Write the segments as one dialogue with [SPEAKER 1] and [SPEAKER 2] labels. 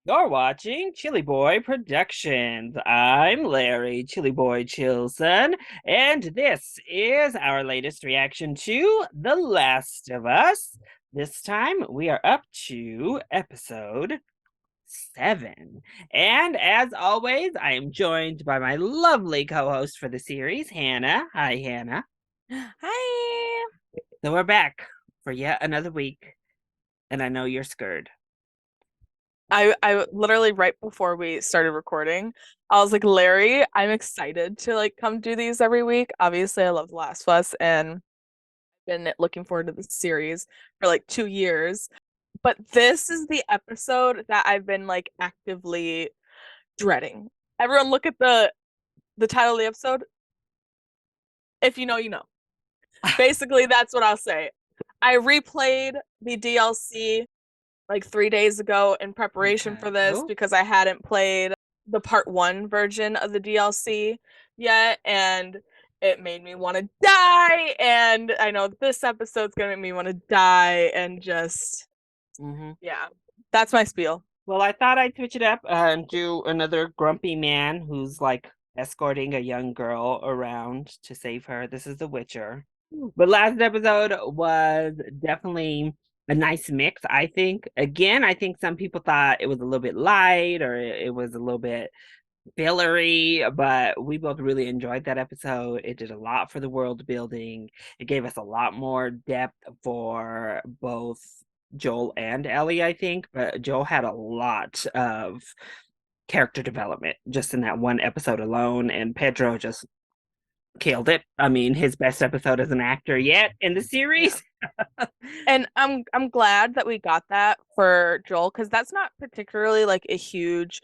[SPEAKER 1] You're watching ChillyBoy Productions. I'm Larry, ChillyBoy Chilson, and this is our latest reaction to The Last of Us. This time we are up to episode 7. And as always, I am joined by my lovely co-host for the series, Hannah. Hi, Hannah.
[SPEAKER 2] Hi.
[SPEAKER 1] So we're back for yet another week, and I know you're scared.
[SPEAKER 2] I literally right before we started recording, I was like, Larry, I'm excited to like come do these every week. Obviously, I love The Last of Us and been looking forward to the series for like 2 years. But this is the episode that I've been like actively dreading. Everyone look at the title of the episode. If you know, you know. Basically, that's what I'll say. I replayed the DLC like 3 days ago in preparation
[SPEAKER 1] Okay.
[SPEAKER 2] for this
[SPEAKER 1] Oh.
[SPEAKER 2] because I hadn't played the part one version of the DLC yet, and it made me want to die. And I know this episode's gonna make me want to die, and just
[SPEAKER 1] Mm-hmm.
[SPEAKER 2] yeah, that's my spiel.
[SPEAKER 1] Well, I thought I'd switch it up and do another grumpy man who's like escorting a young girl around to save her. This is The Witcher. But last episode was definitely a nice mix, I think. Again, I think some people thought it was a little bit light or it was a little bit fillery, but we both really enjoyed that episode. It did a lot for the world building. It gave us a lot more depth for both Joel and Ellie, I think, but Joel had a lot of character development just in that one episode alone, and Pedro just killed it. I mean, his best episode as an actor yet in the
[SPEAKER 2] Yeah.
[SPEAKER 1] series.
[SPEAKER 2] And I'm glad that we got that for Joel because that's not particularly like a huge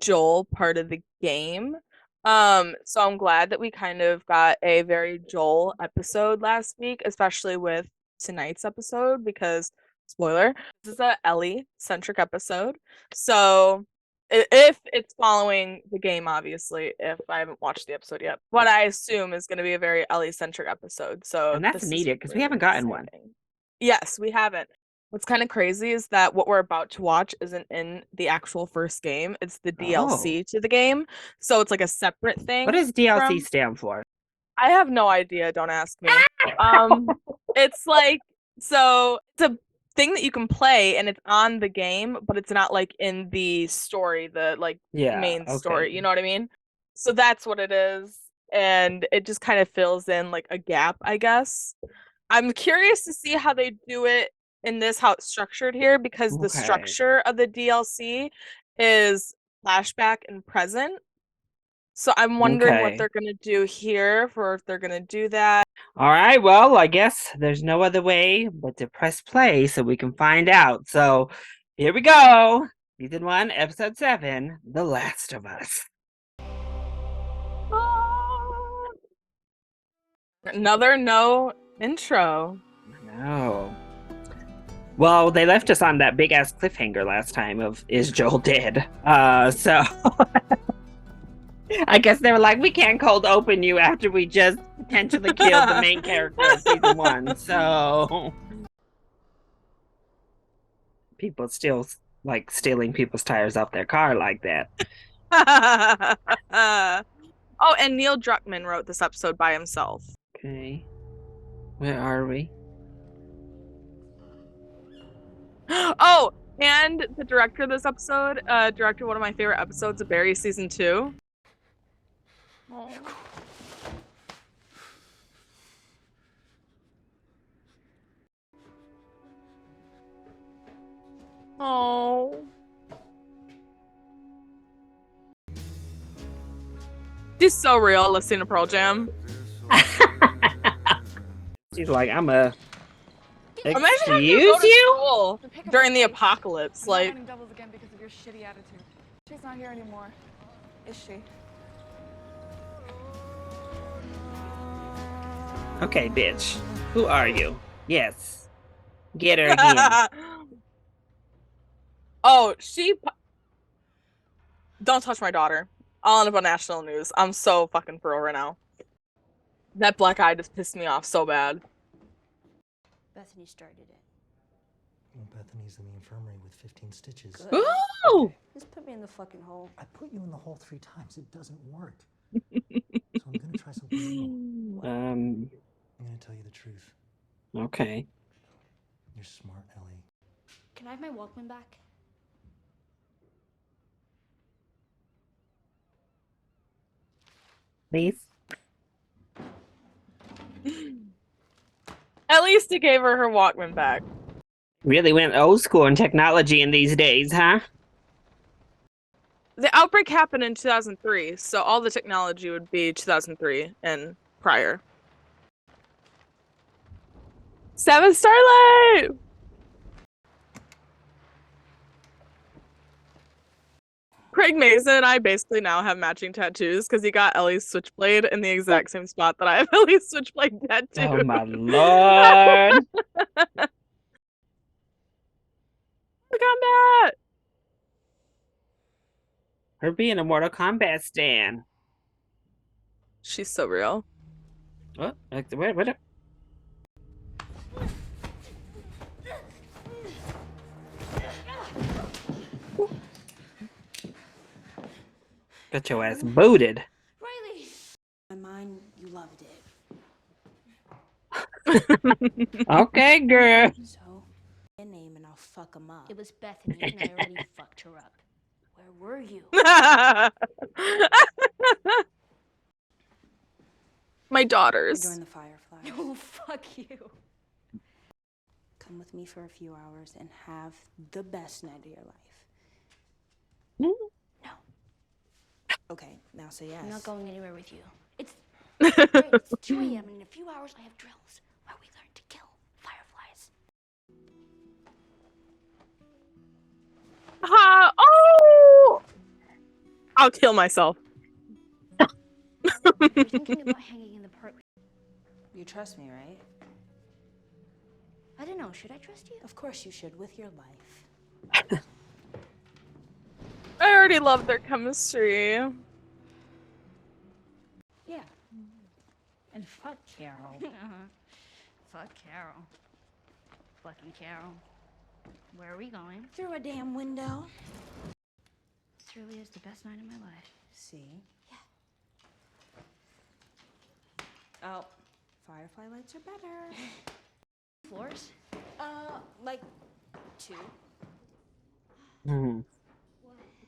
[SPEAKER 2] Joel part of the game. So I'm glad that we kind of got a very Joel episode last week, especially with tonight's episode because spoiler, this is a Ellie centric episode. So if it's following the game, obviously, if I haven't watched the episode yet, what I assume is going to be a very Ellie centric episode. So
[SPEAKER 1] And that's
[SPEAKER 2] this is
[SPEAKER 1] needed because we
[SPEAKER 2] really
[SPEAKER 1] haven't gotten one.
[SPEAKER 2] exciting. Yes, we haven't. What's kind of crazy is that what we're about to watch isn't in the actual first game. It's the
[SPEAKER 1] Oh,
[SPEAKER 2] DLC to the game. So it's like a separate
[SPEAKER 1] what
[SPEAKER 2] thing
[SPEAKER 1] does DLC
[SPEAKER 2] from
[SPEAKER 1] stand for?
[SPEAKER 2] I have no idea, don't ask me. Um it's like so it's a thing that you can play and it's on the game, but it's not like in the story, the like
[SPEAKER 1] Yeah,
[SPEAKER 2] main story, you
[SPEAKER 1] okay.
[SPEAKER 2] know what I mean? So that's what it is. And it just kind of fills in like a gap, I guess. I'm curious to see how they do it in this, how it's structured here, because the
[SPEAKER 1] Okay.
[SPEAKER 2] structure of the DLC is flashback and present. So I'm wondering what
[SPEAKER 1] Okay.
[SPEAKER 2] they're gonna do here, for if they're gonna do that.
[SPEAKER 1] All right. Well, I guess there's no other way but to press play so we can find out. So here we go. Season 1, Episode 7, The Last of Us.
[SPEAKER 2] Another no intro.
[SPEAKER 1] No. Well, they left us on that big ass cliffhanger last time of is Joel dead? So I guess they were like, we can't cold open you after we just potentially killed the main character of season 1. So people still like stealing people's tires off their car like that.
[SPEAKER 2] Oh, and Neil Druckmann wrote this episode by himself.
[SPEAKER 1] Okay. Where are we?
[SPEAKER 2] Oh, and the director of this episode directed one of my favorite episodes of Barry season 2. Oh. Oh. She's so real listening to Pearl Jam.
[SPEAKER 1] She's like, I'm a
[SPEAKER 2] Imagine having to
[SPEAKER 1] excuse
[SPEAKER 2] go to
[SPEAKER 1] you?
[SPEAKER 2] school during the apocalypse.
[SPEAKER 3] I'm not
[SPEAKER 2] Like,
[SPEAKER 3] running doubles again because of your shitty attitude. She's not here anymore, is she?
[SPEAKER 1] Okay, bitch. Who are you? Yes. Get her again.
[SPEAKER 2] oh, don't touch my daughter. I'll end up on national news. I'm so fucking for right now. That black eye just pissed me off so bad.
[SPEAKER 4] Bethany started it.
[SPEAKER 5] Well, Bethany's in the infirmary with 15 stitches.
[SPEAKER 4] Good.
[SPEAKER 1] Ooh!
[SPEAKER 4] This the fucking hole.
[SPEAKER 5] I put you in the hole 3 times. It doesn't work. So I'm gonna try something new. I'm gonna tell you the truth.
[SPEAKER 1] Okay.
[SPEAKER 5] You're smart, Ellie.
[SPEAKER 4] Can I have my Walkman back?
[SPEAKER 1] Please.
[SPEAKER 2] At least he gave her Walkman back.
[SPEAKER 1] Really went old school in technology in these days, huh?
[SPEAKER 2] The outbreak happened in 2003, so all the technology would be 2003 and prior. 7 Starlight! Craig Mason and I basically now have matching tattoos because he got Ellie's switchblade in the exact same spot that I have Ellie's switchblade tattoo.
[SPEAKER 1] Oh my lord.
[SPEAKER 2] Look at that!
[SPEAKER 1] Her being a Mortal Kombat stan.
[SPEAKER 2] She's so real.
[SPEAKER 1] What? What? Got your ass booted.
[SPEAKER 4] Riley! My mind, you loved it.
[SPEAKER 1] Okay, girl.
[SPEAKER 4] So, a name and I'll fuck him up. It was Bethany and I already fucked her up. Where were you?
[SPEAKER 2] My daughters.
[SPEAKER 4] I joined the Fireflies. Oh, fuck you. Come with me for a few hours and have the best night of your life. No. Okay, now say yes. I'm not going anywhere with you. It's great. It's 2 a.m. and in a few hours I have drills where we learn to kill fireflies.
[SPEAKER 2] Oh! I'll kill myself.
[SPEAKER 4] We're thinking about hanging in the park. You trust me, right? I don't know. Should I trust you? Of course you should, with your life.
[SPEAKER 2] I already love their chemistry.
[SPEAKER 4] Yeah. And fuck Carol. Fuck Carol. Fucking Carol. Where are we going? Through a damn window. This really is the best night of my life. See? Yeah. Oh, firefly lights are better. Floors? Like 2.
[SPEAKER 1] Hmm.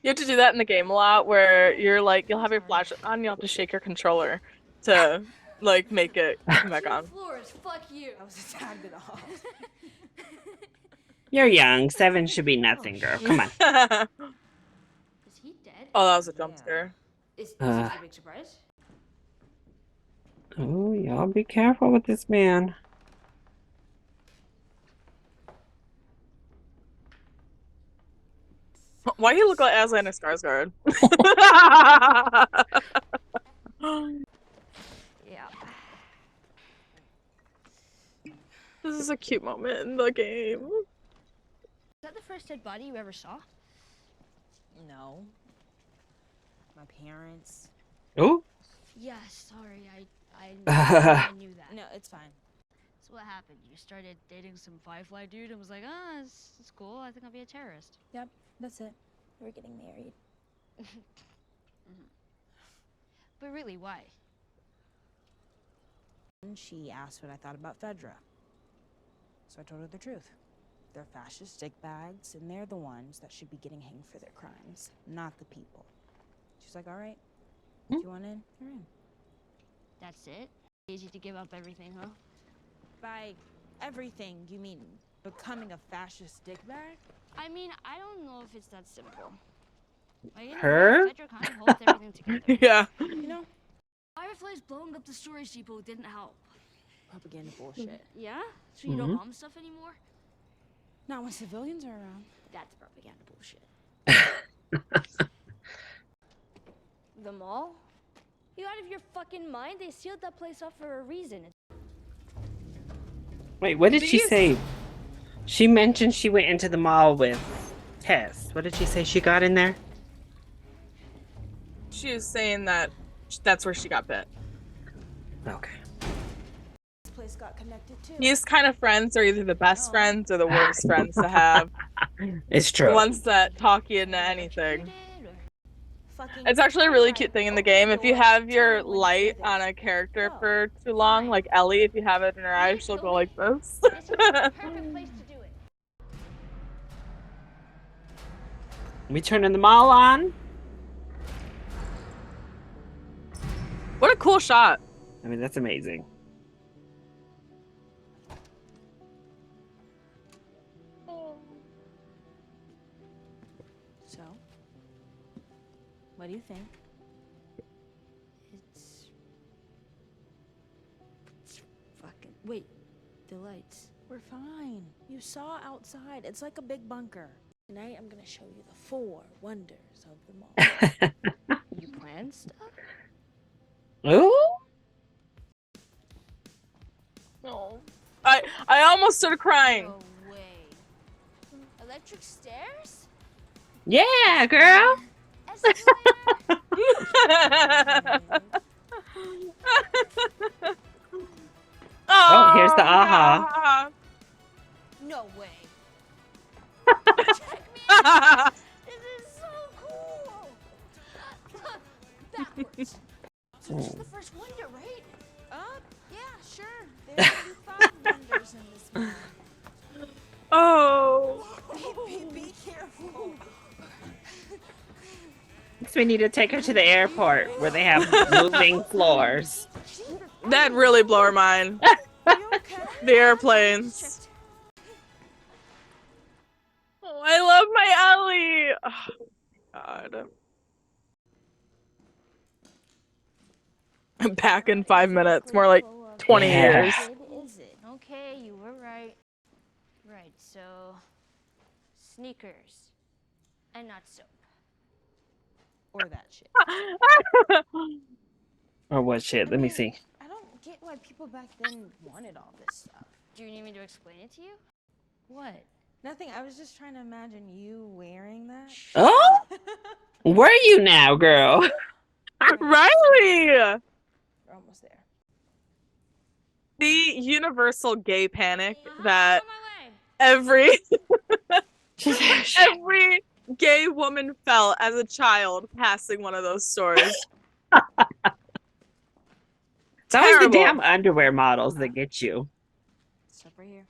[SPEAKER 2] You have to do that in the game a lot where you're like, you'll have your flash on, you'll have to shake your controller to like make it come back on.
[SPEAKER 4] Floors, fuck you. I was a tad bit off.
[SPEAKER 1] You're young. 7 should be nothing, girl. Come on.
[SPEAKER 4] Is he dead?
[SPEAKER 2] Oh, that was a jump scare.
[SPEAKER 4] Is this a big surprise?
[SPEAKER 1] Oh, y'all be careful with this man.
[SPEAKER 2] Why do you look like Aslan and Skarsgård?
[SPEAKER 4] Yeah.
[SPEAKER 2] This is a cute moment in the game.
[SPEAKER 4] Is that the first dead body you ever saw? No. My parents.
[SPEAKER 1] Oh?
[SPEAKER 4] Yeah, sorry, I knew that. No, it's fine. So what happened? You started dating some Firefly dude and was like, it's cool, I think I'll be a terrorist. Yep, that's it. We're getting married. But really, why? She asked what I thought about Fedra. So I told her the truth. They're fascist dickbags, and they're the ones that should be getting hanged for their crimes, not the people. She's like, all right, if you want in, you're in. That's it? Easy to give up everything, huh? By everything, you mean becoming a fascist dickbag? I mean, I don't know if it's that simple. Like,
[SPEAKER 1] Her?
[SPEAKER 4] Fedra kind of holds everything together.
[SPEAKER 2] Yeah.
[SPEAKER 4] You know, Fireflies blowing up the storage depot didn't help. Propaganda bullshit. Yeah? So you don't bomb stuff anymore? Not when civilians are around. That's propaganda bullshit. The mall? You out of your fucking mind? They sealed that place off for a reason.
[SPEAKER 1] Wait, what did she say? She mentioned she went into the mall with Tess. What did she say she got in there?
[SPEAKER 2] She was saying that that's where she got bit.
[SPEAKER 1] Okay.
[SPEAKER 4] This place got connected too.
[SPEAKER 2] These kind of friends are either the best friends or the worst friends to have.
[SPEAKER 1] It's true.
[SPEAKER 2] The ones that talk you into anything.
[SPEAKER 4] fucking.
[SPEAKER 2] It's actually a really cute thing in the game. If you have your
[SPEAKER 4] Tell me when
[SPEAKER 2] light
[SPEAKER 4] to do
[SPEAKER 2] on
[SPEAKER 4] this.
[SPEAKER 2] a character
[SPEAKER 4] Go.
[SPEAKER 2] for too long, like Ellie, if you have it in her eyes, she'll go like this.
[SPEAKER 6] This is the perfect place to do it.
[SPEAKER 1] We turning them all on.
[SPEAKER 2] What a cool shot.
[SPEAKER 1] I mean, that's amazing.
[SPEAKER 4] So, what do you think? It's fucking. Wait, the lights. We're fine. You saw outside. It's like a big bunker. Tonight, I'm gonna show you the 4 wonders of the mall. You plan stuff?
[SPEAKER 1] Ooh.
[SPEAKER 2] No. I almost started crying.
[SPEAKER 6] No way. Electric stairs?
[SPEAKER 1] Yeah, girl.
[SPEAKER 6] Escalator?
[SPEAKER 1] Oh, here's the aha.
[SPEAKER 6] No way. Check me out. This is so cool. Backwards. So this is the first wonder, right?
[SPEAKER 4] Yeah, sure. There's gonna be 5 wonders in this mall.
[SPEAKER 2] Oh.
[SPEAKER 4] Be careful.
[SPEAKER 1] So we need to take her to the airport where they have moving floors.
[SPEAKER 2] That'd really blow her mind.
[SPEAKER 4] You okay?
[SPEAKER 2] The airplanes. Oh, I love my Ellie. Oh, God. I'm back in 5 minutes. More like 20
[SPEAKER 1] Yeah.
[SPEAKER 2] years.
[SPEAKER 6] Is it? Okay, you were right. Right, so sneakers and not soap.
[SPEAKER 4] Or that shit.
[SPEAKER 1] Or what shit? Let me see.
[SPEAKER 4] I don't get why people back then wanted all this stuff.
[SPEAKER 6] Do you need me to explain it to you? What?
[SPEAKER 4] Nothing. I was just trying to imagine you wearing that.
[SPEAKER 1] Oh, where are you now, girl?
[SPEAKER 2] Riley!
[SPEAKER 4] We're almost there.
[SPEAKER 2] The universal gay panic
[SPEAKER 6] Uh-huh,
[SPEAKER 2] that
[SPEAKER 6] on my way.
[SPEAKER 2] every gay woman felt as a child passing one of those stores.
[SPEAKER 1] It's always the
[SPEAKER 2] Terrible.
[SPEAKER 1] damn underwear models that get you.
[SPEAKER 4] Stop right here.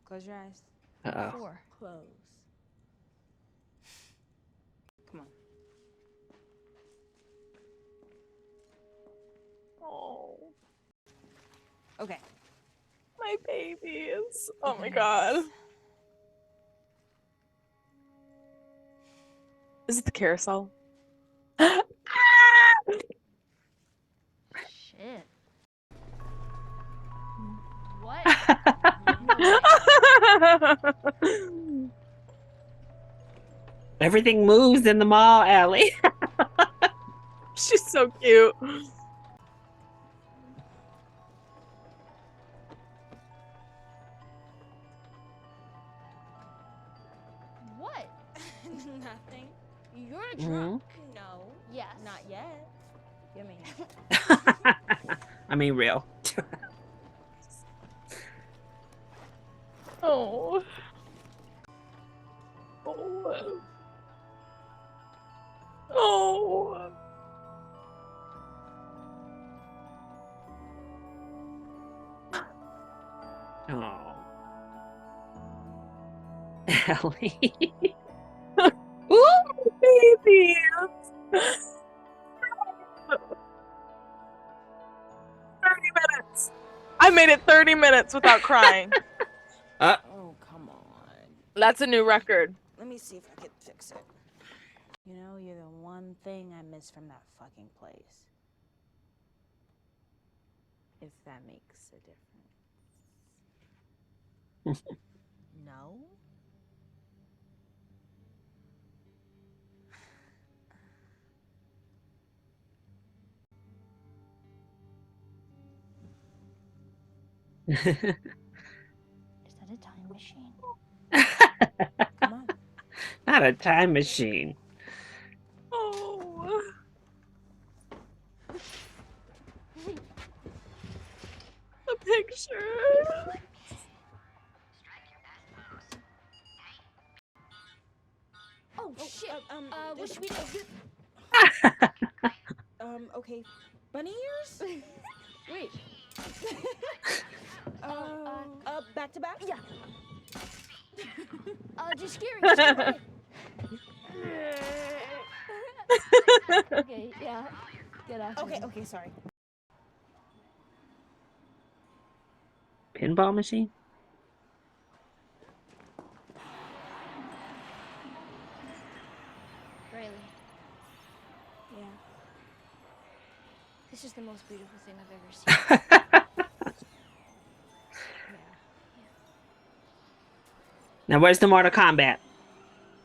[SPEAKER 4] Close your eyes.
[SPEAKER 1] Uh-oh.
[SPEAKER 4] 4. Close. Come on.
[SPEAKER 2] Oh,
[SPEAKER 4] Okay.
[SPEAKER 2] my babies. Oh my God. Is it the carousel?
[SPEAKER 6] Shit. What?
[SPEAKER 1] Everything moves in the mall, Ellie.
[SPEAKER 2] She's so cute.
[SPEAKER 6] What?
[SPEAKER 4] Nothing.
[SPEAKER 6] You're drunk.
[SPEAKER 4] No.
[SPEAKER 6] Yes.
[SPEAKER 4] Not yet. Give me.
[SPEAKER 1] I mean, real.
[SPEAKER 2] Oh. Oh. Oh.
[SPEAKER 1] Oh. Ellie.
[SPEAKER 2] Ooh, baby. 30 minutes. I made it 30 minutes without crying.
[SPEAKER 4] Oh, come on.
[SPEAKER 2] That's a new record.
[SPEAKER 4] Let me see if I can fix it. You know, you're the one thing I miss from that fucking place. If that makes a difference. No?
[SPEAKER 6] Is that a time machine?
[SPEAKER 4] Come on.
[SPEAKER 1] Not a time machine.
[SPEAKER 2] Oh. A picture.
[SPEAKER 6] Oh shit! What should we do?
[SPEAKER 4] Okay. Bunny ears?
[SPEAKER 6] Wait.
[SPEAKER 4] Back to back?
[SPEAKER 6] Yeah. Just scary. Just scary. Okay, yeah. Get after me.
[SPEAKER 4] Okay, sorry.
[SPEAKER 1] Pinball machine?
[SPEAKER 6] Riley,
[SPEAKER 4] Yeah.
[SPEAKER 6] this is the most beautiful thing I've ever seen.
[SPEAKER 1] Now, where's the Mortal Kombat?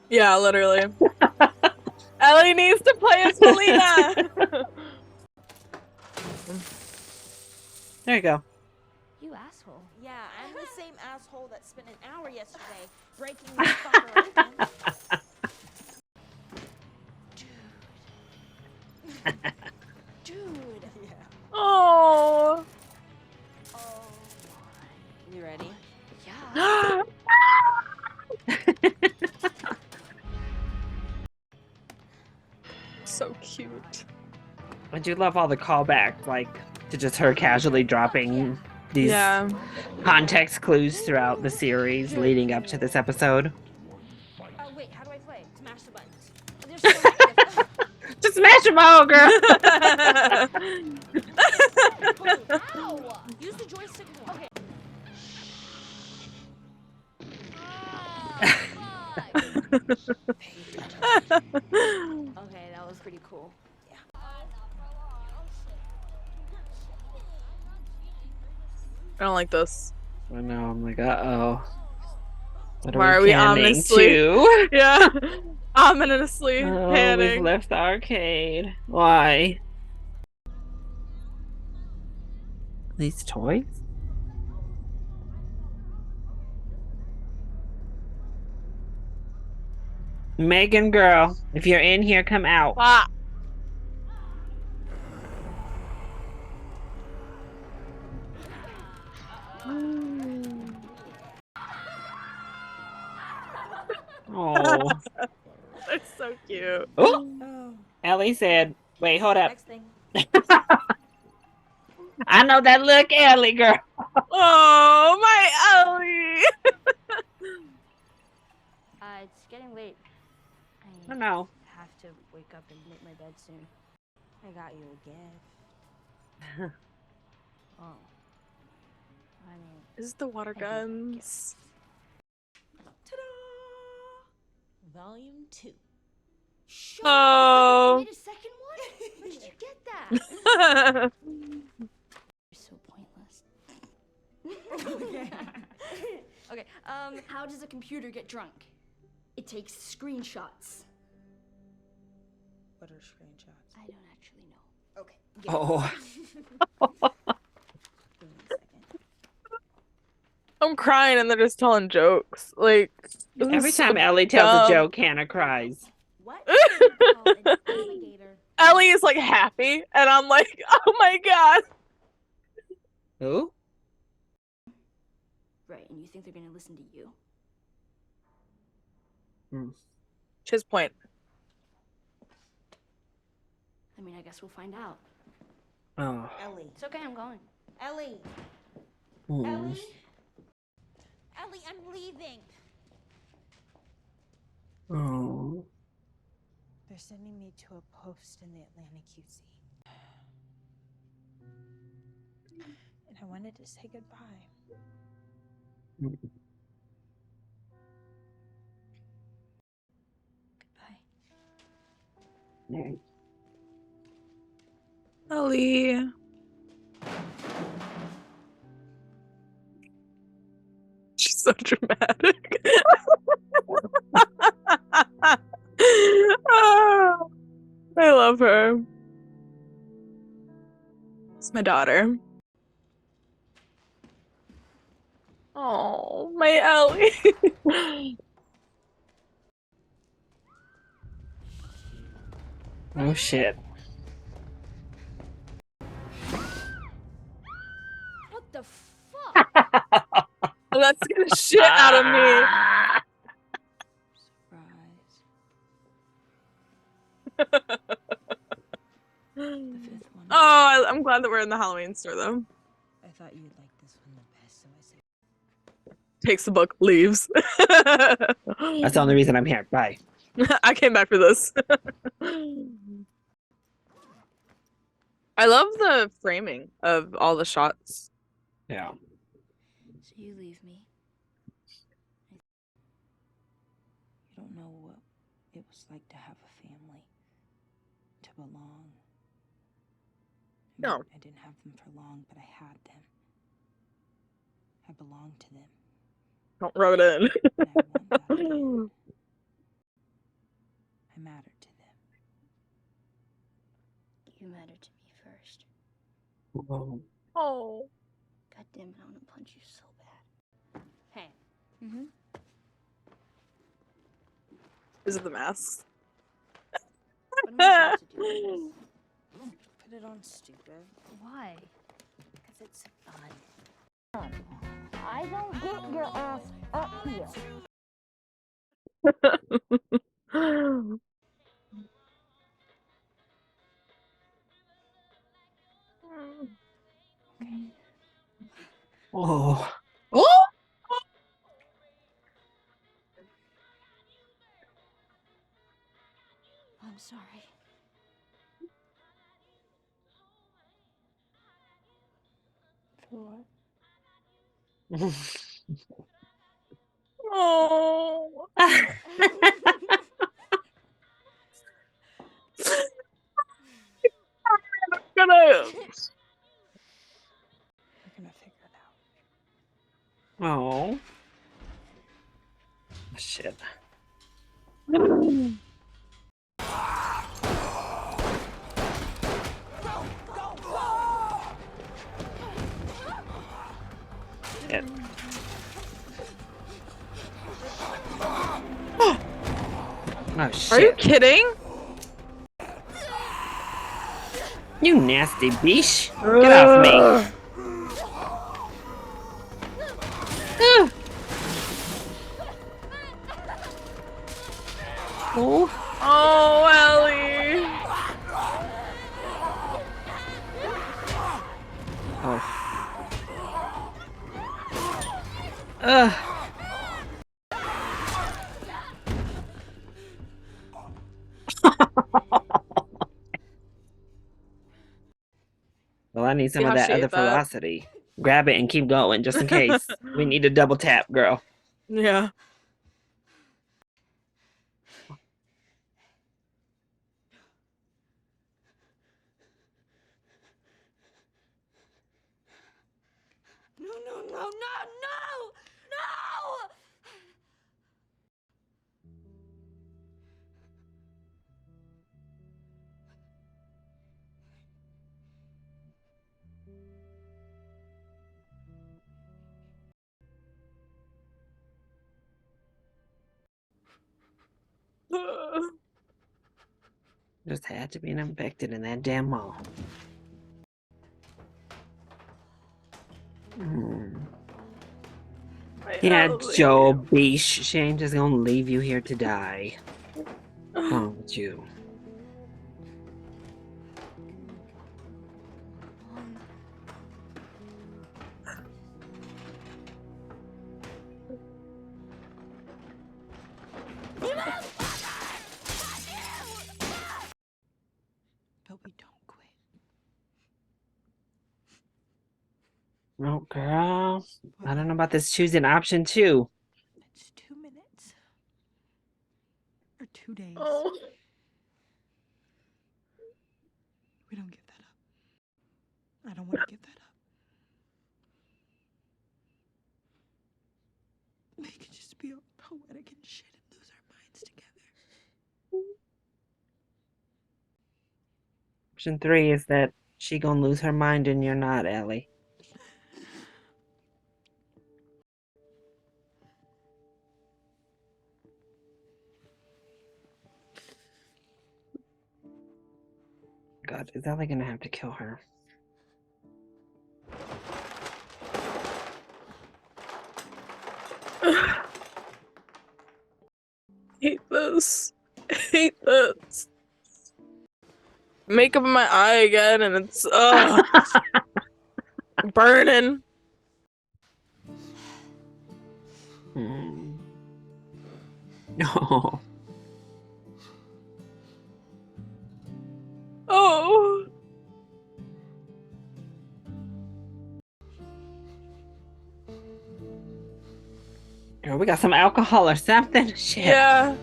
[SPEAKER 2] Yeah, literally. Ellie needs to play as Melina.
[SPEAKER 1] There you go.
[SPEAKER 6] You asshole.
[SPEAKER 4] Yeah, I'm the same asshole that spent an hour yesterday breaking this fucker open. Dude. Yeah.
[SPEAKER 2] Oh.
[SPEAKER 4] You ready?
[SPEAKER 6] Yeah.
[SPEAKER 2] So cute.
[SPEAKER 1] I do love all the callbacks, like to just her casually dropping these context clues throughout the series leading up to this episode.
[SPEAKER 4] Wait, how do I play? Smash the buttons.
[SPEAKER 6] There's so many different...
[SPEAKER 1] Just smash them all, girl!
[SPEAKER 6] Ow!
[SPEAKER 4] Use the joystick more.
[SPEAKER 6] Okay. Okay, that was pretty cool.
[SPEAKER 4] Yeah.
[SPEAKER 2] I don't like this.
[SPEAKER 1] I know, I'm like, uh-oh. What
[SPEAKER 2] Why are we
[SPEAKER 1] panning
[SPEAKER 2] ominously?
[SPEAKER 1] to?
[SPEAKER 2] Yeah. Ominously
[SPEAKER 1] Oh,
[SPEAKER 2] panning.
[SPEAKER 1] we've left the arcade. Why? These toys? Megan, girl, if you're in here, come out.
[SPEAKER 2] Ah.
[SPEAKER 1] Oh.
[SPEAKER 2] They're so cute.
[SPEAKER 1] Oh. Ellie said, wait, hold up.
[SPEAKER 4] Next thing.
[SPEAKER 1] I know that look, Ellie, girl.
[SPEAKER 2] Oh, my Ellie.
[SPEAKER 6] It's getting late.
[SPEAKER 1] I know.
[SPEAKER 6] Have to wake up and make my bed soon.
[SPEAKER 4] I got you a gift.
[SPEAKER 6] Oh. I mean,
[SPEAKER 2] Is it the water guns?
[SPEAKER 4] Ta-da! Volume 2.
[SPEAKER 2] Oh.
[SPEAKER 6] you made a second one? Where did you get that? You're so pointless. Okay, how does a computer get drunk? It takes screenshots.
[SPEAKER 4] What are screenshots?
[SPEAKER 6] I don't actually know.
[SPEAKER 4] Okay.
[SPEAKER 1] Oh.
[SPEAKER 4] Give me a second.
[SPEAKER 2] I'm crying and they're just telling jokes. Like,
[SPEAKER 1] Every
[SPEAKER 2] so
[SPEAKER 1] time Ellie tells
[SPEAKER 2] dumb.
[SPEAKER 1] a joke, Hannah cries.
[SPEAKER 4] What? Call an alligator.
[SPEAKER 2] Ellie is like happy, and I'm like, oh my god.
[SPEAKER 1] Who?
[SPEAKER 6] Right, and you think they're gonna listen to you?
[SPEAKER 2] His point.
[SPEAKER 6] I mean, I guess we'll find out.
[SPEAKER 1] Oh.
[SPEAKER 4] Ellie.
[SPEAKER 6] It's okay, I'm going.
[SPEAKER 4] Ellie.
[SPEAKER 1] Hmm.
[SPEAKER 4] Ellie. Ellie, I'm leaving.
[SPEAKER 1] Oh.
[SPEAKER 4] They're sending me to a post in the Atlantic QC. And I wanted to say goodbye.
[SPEAKER 6] Goodbye.
[SPEAKER 2] Ellie. She's so dramatic. Oh, I love her. It's my daughter. Oh, my Ellie.
[SPEAKER 1] Oh, shit.
[SPEAKER 6] What the fuck?
[SPEAKER 2] That scared the shit out of me.
[SPEAKER 6] Surprise.
[SPEAKER 2] I'm glad that we're in the Halloween store though.
[SPEAKER 4] I thought you'd like this one the best, so I said.
[SPEAKER 2] Takes the book, leaves.
[SPEAKER 1] That's the only reason I'm here. Bye.
[SPEAKER 2] I came back for this. I love the framing of all the shots.
[SPEAKER 1] Yeah.
[SPEAKER 6] So you leave me.
[SPEAKER 4] You don't know what it was like to have a family, to belong.
[SPEAKER 2] No.
[SPEAKER 4] I didn't have them for long, but I had them. I belonged to them.
[SPEAKER 2] Don't rub it in.
[SPEAKER 4] And I want that again. I mattered to them.
[SPEAKER 6] You mattered to me first.
[SPEAKER 1] Whoa.
[SPEAKER 2] Oh.
[SPEAKER 6] God damn it, I want to punch you so bad. Hey.
[SPEAKER 4] Mm-hmm.
[SPEAKER 2] Is it the mask?
[SPEAKER 4] What am I supposed to do with this? Put it on, stupid.
[SPEAKER 6] Why?
[SPEAKER 4] Because it's fun.
[SPEAKER 6] I don't get your ass up here.
[SPEAKER 1] Oh.
[SPEAKER 2] Oh!
[SPEAKER 6] I'm sorry.
[SPEAKER 4] For what?
[SPEAKER 2] Oh. Gonna...
[SPEAKER 4] We're gonna figure it out.
[SPEAKER 1] Oh. Shit. Shit. Oh shit.
[SPEAKER 2] Are you kidding?
[SPEAKER 1] You nasty beesh. Get off me. Oh.
[SPEAKER 2] Oh, Ellie.
[SPEAKER 1] Oh. Ugh. Well, I need some
[SPEAKER 2] See
[SPEAKER 1] of
[SPEAKER 2] how
[SPEAKER 1] that
[SPEAKER 2] she
[SPEAKER 1] other
[SPEAKER 2] ate that?
[SPEAKER 1] velocity. Grab it and keep going, just in case. We need to double tap, girl.
[SPEAKER 2] Yeah.
[SPEAKER 6] No, no, no, no, no! No!
[SPEAKER 1] Just had to be infected in that damn mall. Yeah, Joe Beesh. She ain't just gonna leave you here to die. Oh, you.
[SPEAKER 4] But we don't quit.
[SPEAKER 1] Oh, girl. I don't know about this choosing option 2.
[SPEAKER 4] It's 2 minutes. Or 2 days.
[SPEAKER 2] Oh.
[SPEAKER 4] We don't give that up. I don't want to give that up. We could just be poetic and shit and lose our minds together.
[SPEAKER 1] Option 3 is that she gonna lose her mind and you're not, Ellie. God, is Ellie gonna have to kill her?
[SPEAKER 2] Hate this. Hate this. makeup in my eye again, and it's burning.
[SPEAKER 1] No.
[SPEAKER 2] Oh.
[SPEAKER 1] Girl, we got some alcohol or something. Shit.
[SPEAKER 2] Yeah.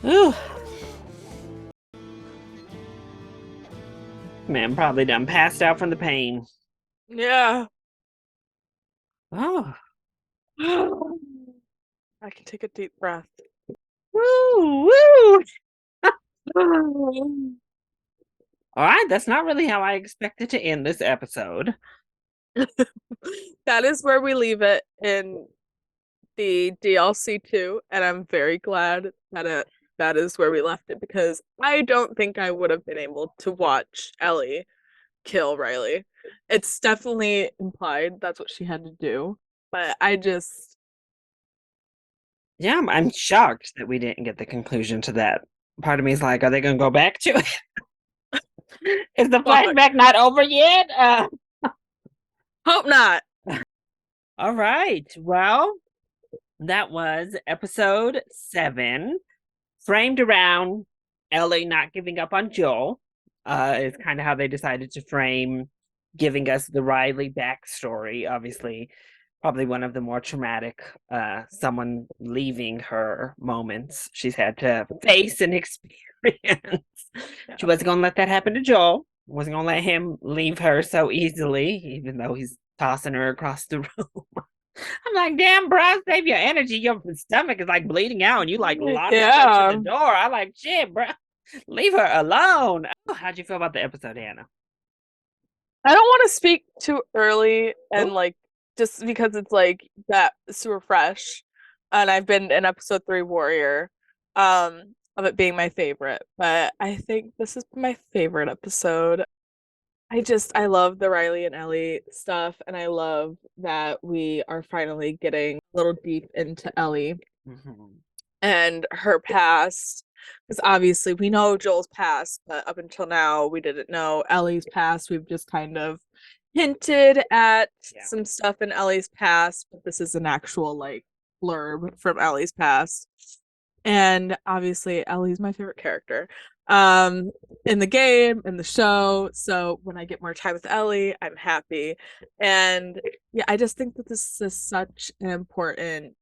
[SPEAKER 1] Ooh. Man, probably done passed out from the pain.
[SPEAKER 2] Yeah.
[SPEAKER 1] Oh.
[SPEAKER 2] I can take a deep breath.
[SPEAKER 1] Woo, woo. All right, that's not really how I expected to end this episode.
[SPEAKER 2] That is where we leave it in the DLC 2, and I'm very glad that is where we left it, because I don't think I would have been able to watch Ellie kill Riley. It's definitely implied that's what she had to do, but I just
[SPEAKER 1] Yeah, I'm shocked that we didn't get the conclusion to that. Part of me is like, are they going to go back to it? Is the
[SPEAKER 2] Fuck.
[SPEAKER 1] flashback not over yet?
[SPEAKER 2] Hope not.
[SPEAKER 1] All right. Well, that was episode 7, framed around Ellie not giving up on Joel. Is kind of how they decided to frame giving us the Riley backstory. Obviously, probably one of the more traumatic someone leaving her moments she's had to face and experience. She wasn't going to let that happen to Joel. Wasn't going to let him leave her so easily, even though he's tossing her across the room. I'm like, damn, bro, save your energy. Your stomach is like bleeding out, and you like locked up to the door. I like, shit, bro, leave her alone. Oh, how'd you feel about the episode, Hannah?
[SPEAKER 2] I don't want to speak too early and
[SPEAKER 1] Oh.
[SPEAKER 2] like just because it's like that super fresh, and I've been in episode 3 Warrior, of it being my favorite, but I think this is my favorite episode. I love the Riley and Ellie stuff, and I love that we are finally getting a little deep into Ellie and her past. Because obviously we know Joel's past, but up until now we didn't know Ellie's past. We've just kind of hinted at some stuff in Ellie's past, but this is an actual like blurb from Ellie's past. And obviously Ellie's my favorite character in the game, in the show. So when I get more time with Ellie, I'm happy. And yeah, I just think that this is such an important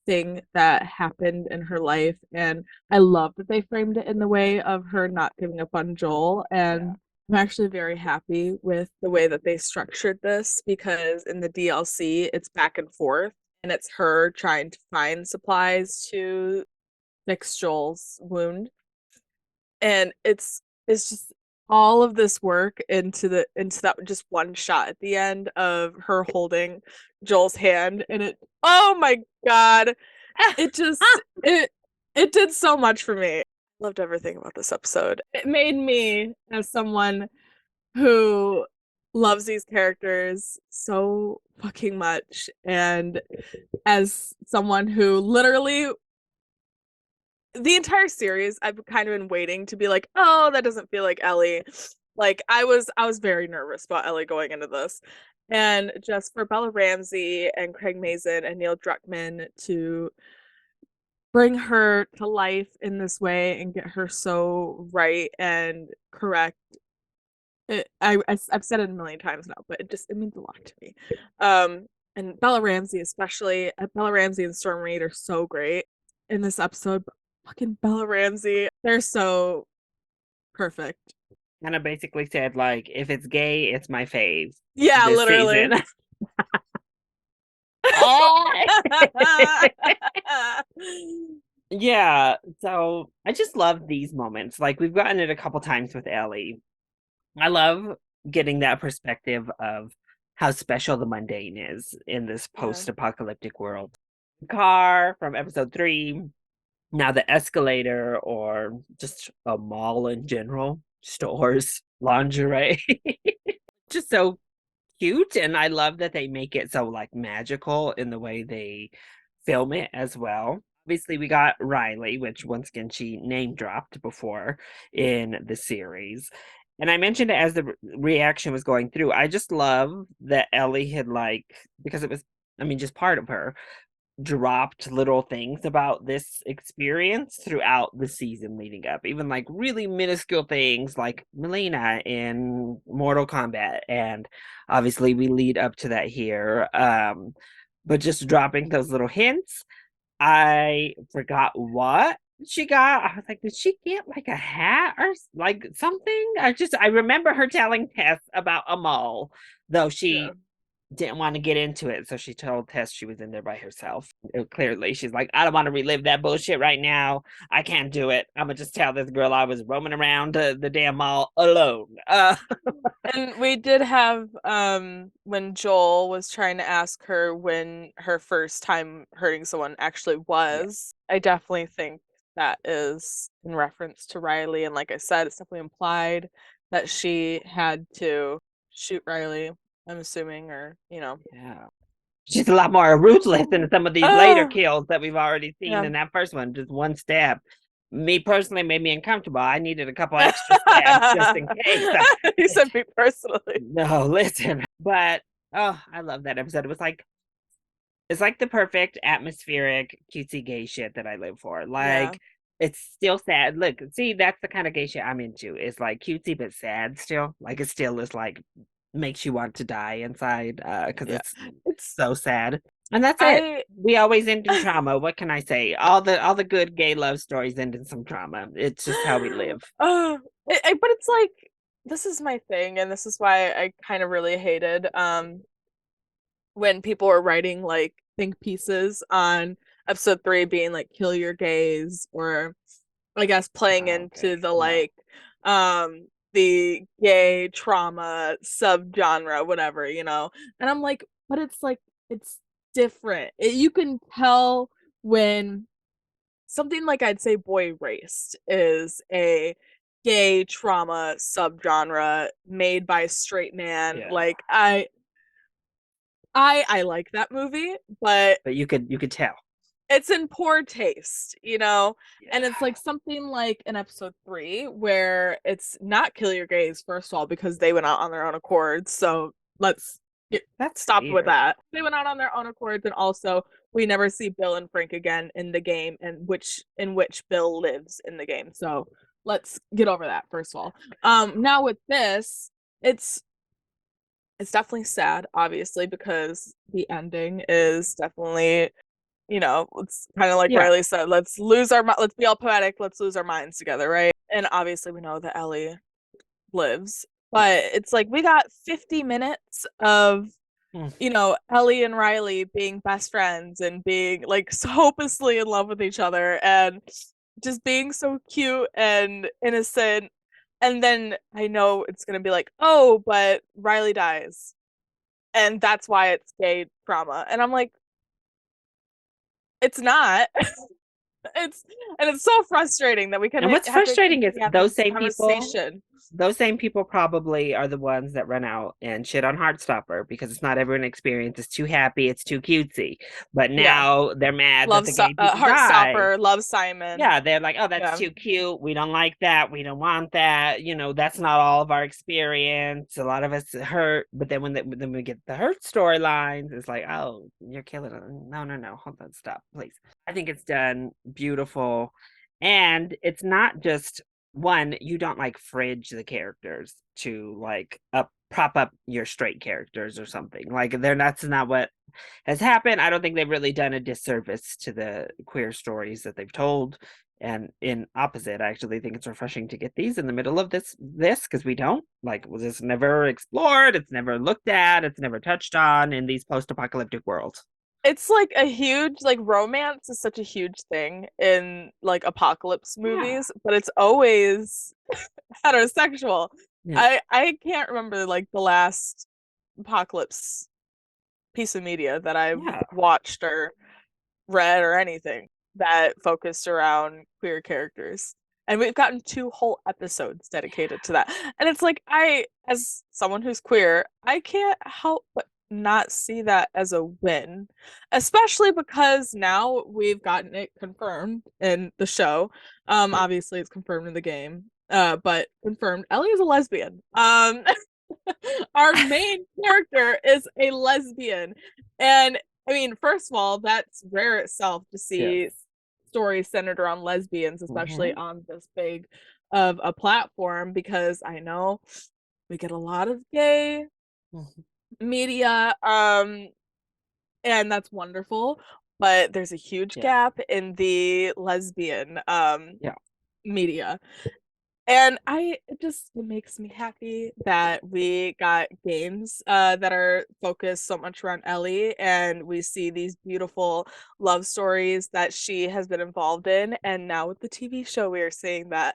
[SPEAKER 2] thing that happened in her life, and I love that they framed it in the way of her not giving up on Joel. And I'm actually very happy with the way that they structured this, because in the DLC it's back and forth, and it's her trying to find supplies to fix Joel's wound, and it's just all of this work into that just one shot at the end of her holding Joel's hand, and it, oh my god, it just it did so much for me. Loved everything about this episode. It made me, as someone who loves these characters so fucking much, and as someone who literally the entire series I've kind of been waiting to be like, oh, that doesn't feel like Ellie. Like I was very nervous about Ellie going into this. And just for Bella Ramsey and Craig Mazin and Neil Druckmann to bring her to life in this way and get her so right and correct. I've said it a million times now, but it means a lot to me. And Bella Ramsey especially. Bella Ramsey and Storm Reid are so great in this episode. But fucking Bella Ramsey, they're so perfect.
[SPEAKER 1] Kind of basically said, like, if it's gay, it's my fave.
[SPEAKER 2] Yeah, literally.
[SPEAKER 1] Yeah, so I just love these moments. Like, we've gotten it a couple times with Ellie. I love getting that perspective of how special the mundane is in this post-apocalyptic world. Car from episode 3, now the escalator, or just a mall in general, stores, lingerie. Just so cute, and I love that they make it so like magical in the way they film it as well. Obviously, we got Riley, which once again she name dropped before in the series. And I mentioned it as the reaction was going through. I just love that Ellie had because it was, I mean, just part of her, dropped little things about this experience throughout the season leading up, even like really minuscule things like Melina in Mortal Kombat, and obviously we lead up to that here. But just dropping those little hints. I forgot what she got. I was like, did she get like a hat or like something? I remember her telling Tess about a mall, though she didn't want to get into it. So she told Tess she was in there by herself. Clearly, she's like, I don't want to relive that bullshit right now. I can't do it. I'm gonna just tell this girl I was roaming around the damn mall alone.
[SPEAKER 2] And we did have when Joel was trying to ask her when her first time hurting someone actually was. I definitely think that is in reference to Riley, and like I said, it's definitely implied that she had to shoot Riley, I'm assuming, or
[SPEAKER 1] Yeah. She's a lot more ruthless than some of these later kills that we've already seen in that first one. Just one stab. Me personally made me uncomfortable. I needed a couple extra stabs just in case.
[SPEAKER 2] You said me personally.
[SPEAKER 1] No, listen. But oh, I love that episode. It's like the perfect atmospheric cutesy gay shit that I live for. Like it's still sad. Look, see, that's the kind of gay shit I'm into. It's like cutesy but sad still. Like it still is like makes you want to die inside because it's so sad. And that's it. We always end in trauma. What can I say? All the good gay love stories end in some trauma. It's just how we live.
[SPEAKER 2] But it's like, this is my thing, and this is why I kind of really hated when people were writing like think pieces on episode 3 being like kill your gays, or I guess playing into the the gay trauma subgenre, whatever, and I'm like, but it's like it's different. You can tell when something like, I'd say Boy Erased is a gay trauma subgenre made by a straight man. Like I like that movie, but
[SPEAKER 1] you could tell
[SPEAKER 2] it's in poor taste, and it's like something like in episode 3 where it's not kill your gays, first of all, because they went out on their own accord. So let's stop with that. They went out on their own accords, and also we never see Bill and Frank again in the game, and in which Bill lives in the game. So let's get over that, first of all. Now with this, it's definitely sad, obviously, because the ending is definitely, it's kind of like Riley said, let's be all poetic, let's lose our minds together, right? And obviously we know that Ellie lives, but it's like we got 50 minutes of Ellie and Riley being best friends and being like so hopelessly in love with each other and just being so cute and innocent. And then I know it's gonna be like, oh, but Riley dies, and that's why it's gay trauma. And I'm like, it's not. It's so frustrating that we can.
[SPEAKER 1] And what's frustrating is those same people probably are the ones that run out and shit on Heartstopper, because it's not everyone experience. It's too happy, it's too cutesy. But now they're mad that the gay people
[SPEAKER 2] Heartstopper loves Simon.
[SPEAKER 1] Yeah, they're like, oh, that's too cute. We don't like that. We don't want that. That's not all of our experience. A lot of us hurt. But then when we get the hurt storylines, it's like, oh, you're killing it. No. Hold on, stop, please. I think it's done beautiful. And it's not just one, you don't like fridge the characters to like prop up your straight characters or something. Like that's not what has happened. I don't think they've really done a disservice to the queer stories that they've told. And in opposite, I actually think it's refreshing to get these in the middle of this because we don't was this never explored, it's never looked at, it's never touched on in these post-apocalyptic worlds.
[SPEAKER 2] It's like a huge, like, romance is such a huge thing in like apocalypse movies, but it's always heterosexual. I can't remember like the last apocalypse piece of media that I've watched or read or anything that focused around queer characters. And we've gotten 2 whole episodes dedicated to that. And it's like, as someone who's queer, I can't help but not see that as a win, especially because now we've gotten it confirmed in the show. Obviously it's confirmed in the game, but confirmed Ellie is a lesbian. Our main character is a lesbian, and I mean, first of all, that's rare itself to see
[SPEAKER 1] Yes.
[SPEAKER 2] stories centered around lesbians, especially on this big of a platform, because I know we get a lot of gay media, and that's wonderful, but there's a huge
[SPEAKER 1] Yeah.
[SPEAKER 2] gap in the lesbian
[SPEAKER 1] Yeah.
[SPEAKER 2] media. And it makes me happy that we got games that are focused so much around Ellie, and we see these beautiful love stories that she has been involved in. And now with the TV show, we are seeing that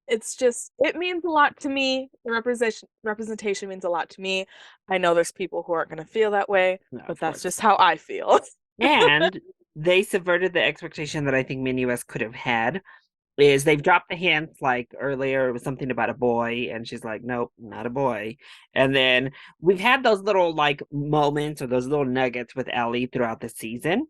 [SPEAKER 2] it means a lot to me. The representation means a lot to me. I know there's people who aren't going to feel that way,
[SPEAKER 1] No,
[SPEAKER 2] but
[SPEAKER 1] of
[SPEAKER 2] that's
[SPEAKER 1] course.
[SPEAKER 2] just how I feel.
[SPEAKER 1] And they subverted the expectation that I think many of us could have had. Is they've dropped the hints, like earlier it was something about a boy, and she's like, nope, not a boy. And then we've had those little like moments or those little nuggets with Ellie throughout the season.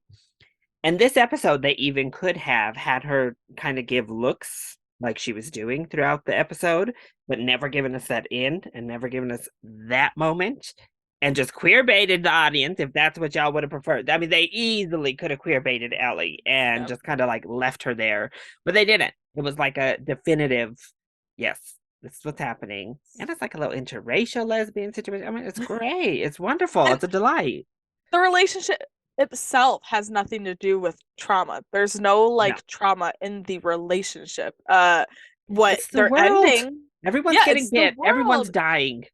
[SPEAKER 1] And this episode, they even could have had her kind of give looks like she was doing throughout the episode, but never given us that end and never given us that moment, and just queer baited the audience if that's what y'all would have preferred. I mean, they easily could have queer baited Ellie and just kind of like left her there, but they didn't. It was like a definitive, yes, this is what's happening. And it's like a little interracial lesbian situation. I mean, it's great. It's wonderful. It's a delight.
[SPEAKER 2] The relationship itself has nothing to do with trauma. There's no like trauma in the relationship. What
[SPEAKER 1] It's the
[SPEAKER 2] they're
[SPEAKER 1] world.
[SPEAKER 2] ending.
[SPEAKER 1] Everyone's getting
[SPEAKER 2] it's the
[SPEAKER 1] bit. Everyone's
[SPEAKER 2] world.
[SPEAKER 1] dying.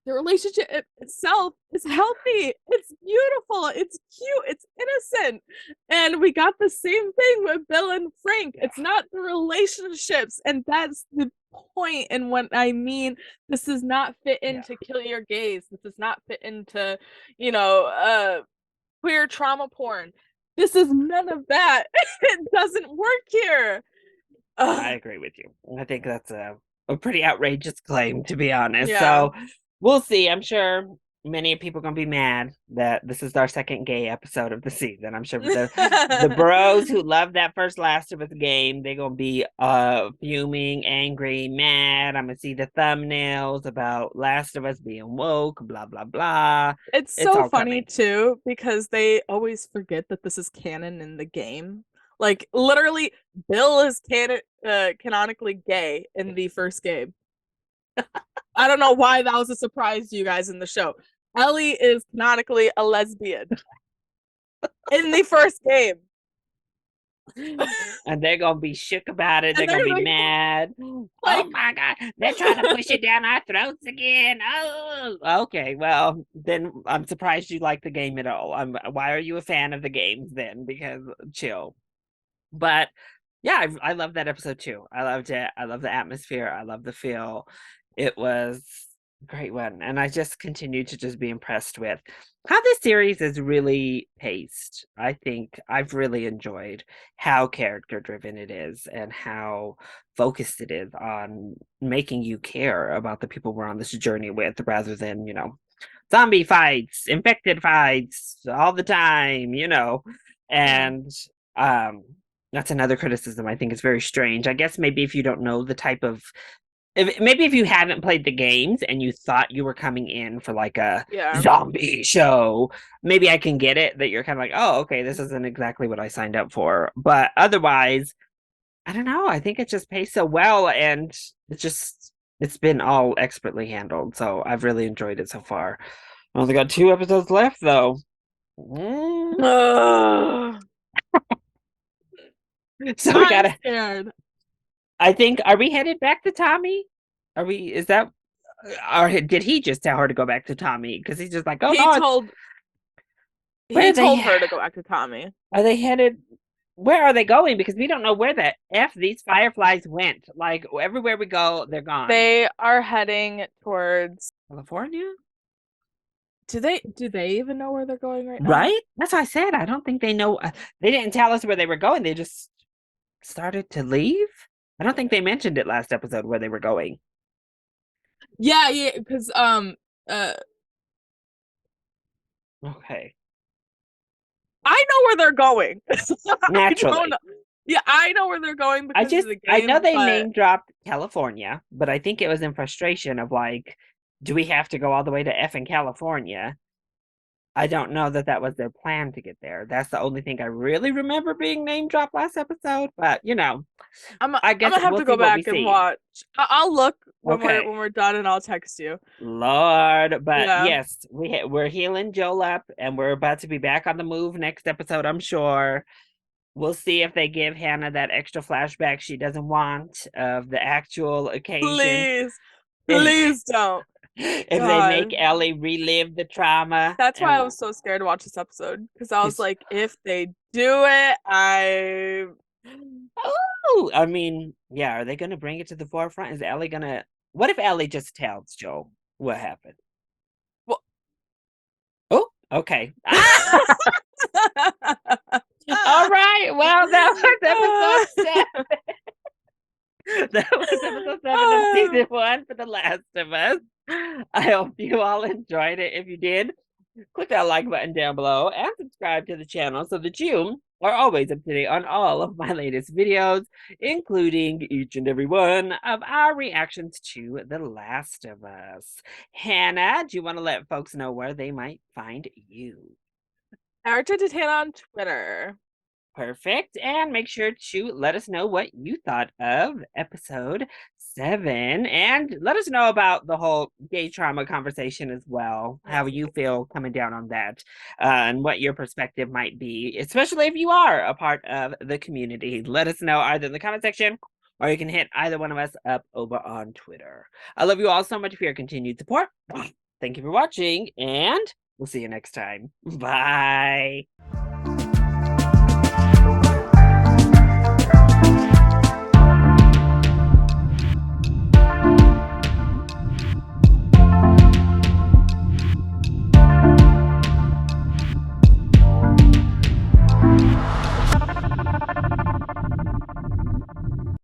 [SPEAKER 2] The relationship itself is healthy. It's beautiful. It's cute. It's innocent. And we got the same thing with Bill and Frank. It's not the relationships. And that's the point. And what I mean, this does not fit into Kill Your Gaze. This does not fit into, queer trauma porn. This is none of that. It doesn't work here.
[SPEAKER 1] I agree with you. I think that's a pretty outrageous claim, to be honest.
[SPEAKER 2] Yeah.
[SPEAKER 1] So we'll see. I'm sure many people are going to be mad that this is our second gay episode of the season. I'm sure the bros who love that first Last of Us game, they're going to be fuming, angry, mad. I'm going to see the thumbnails about Last of Us being woke, blah, blah, blah.
[SPEAKER 2] It's so
[SPEAKER 1] all
[SPEAKER 2] funny
[SPEAKER 1] coming.
[SPEAKER 2] too, because they always forget that this is canon in the game. Like literally, Bill is canonically gay in the first game. I don't know why that was a surprise to you guys in the show. Ellie is canonically a lesbian in the first game.
[SPEAKER 1] And they're gonna be shook about it. They're gonna be mad.
[SPEAKER 2] Like,
[SPEAKER 1] oh my god, they're trying to push it down our throats again. Oh, okay. Well, then I'm surprised you like the game at all. Why are you a fan of the games then? Because chill. But yeah, I love that episode too. I loved it. I love the atmosphere. I love the feel. It was a great one, and I just continue to just be impressed with how this series is really paced. I think I've really enjoyed how character driven it is and how focused it is on making you care about the people we're on this journey with, rather than zombie fights, infected fights all the time, and that's another criticism I think is very strange. I guess maybe if you don't know the type of maybe if you haven't played the games and you thought you were coming in for like a zombie show, maybe I can get it that you're kind of like, oh, okay, this isn't exactly what I signed up for. But otherwise, I don't know. I think it just pays so well, and it's been all expertly handled. So I've really enjoyed it so far. I only got 2 episodes left though. So we gotta.
[SPEAKER 2] Scared.
[SPEAKER 1] I think, are we headed back to Tommy? Is that, or did he just tell her to go back to Tommy? Because he's just like, oh,
[SPEAKER 2] he
[SPEAKER 1] no.
[SPEAKER 2] told her to go back to Tommy.
[SPEAKER 1] Are they headed, where are they going? Because we don't know where the F these fireflies went. Like, everywhere we go, they're gone.
[SPEAKER 2] They are heading towards
[SPEAKER 1] California?
[SPEAKER 2] Do they even know where they're going right now?
[SPEAKER 1] Right? That's what I said. I don't think they know. They didn't tell us where they were going. They just started to leave. I don't think they mentioned it last episode where they were going.
[SPEAKER 2] Yeah, because
[SPEAKER 1] Okay.
[SPEAKER 2] I know where they're going. I
[SPEAKER 1] Naturally.
[SPEAKER 2] don't know. Yeah, I know where they're going because of the game.
[SPEAKER 1] I know they
[SPEAKER 2] but
[SPEAKER 1] name dropped California, but I think it was in frustration of like, do we have to go all the way to effing California? I don't know that that was their plan to get there. That's the only thing I really remember being name dropped last episode. But you know, I guess
[SPEAKER 2] I'm gonna have
[SPEAKER 1] we'll
[SPEAKER 2] to go
[SPEAKER 1] see what we
[SPEAKER 2] back and
[SPEAKER 1] see.
[SPEAKER 2] watch. I'll look when
[SPEAKER 1] Okay.
[SPEAKER 2] we're done, and I'll text you.
[SPEAKER 1] Lord, but
[SPEAKER 2] Yeah.
[SPEAKER 1] yes, we're healing Joel up, and we're about to be back on the move next episode, I'm sure. We'll see if they give Hannah that extra flashback she doesn't want of the actual occasion.
[SPEAKER 2] Please don't.
[SPEAKER 1] If they make
[SPEAKER 2] God.
[SPEAKER 1] Ellie relive the trauma.
[SPEAKER 2] That's why I was so scared to watch this episode, because I was like, if they do it,
[SPEAKER 1] Oh, I mean, yeah, are they going to bring it to the forefront? Is Ellie going to... What if Ellie just tells Joel what happened?
[SPEAKER 2] Well...
[SPEAKER 1] Oh, okay. All right, well, that was episode 7. That was episode 7 of season 1 for The Last of Us. I hope you all enjoyed it. If you did, click that like button down below and subscribe to the channel so that you are always up to date on all of my latest videos, including each and every one of our reactions to The Last of Us. Hannah, do you want to let folks know where they might find you?
[SPEAKER 2] adaptating on Twitter.
[SPEAKER 1] Perfect. And make sure to let us know what you thought of episode 7. And let us know about the whole gay trauma conversation as well. How you feel coming down on that and what your perspective might be, especially if you are a part of the community. Let us know either in the comment section or you can hit either one of us up over on Twitter. I love you all so much for your continued support. Thank you for watching and we'll see you next time. Bye.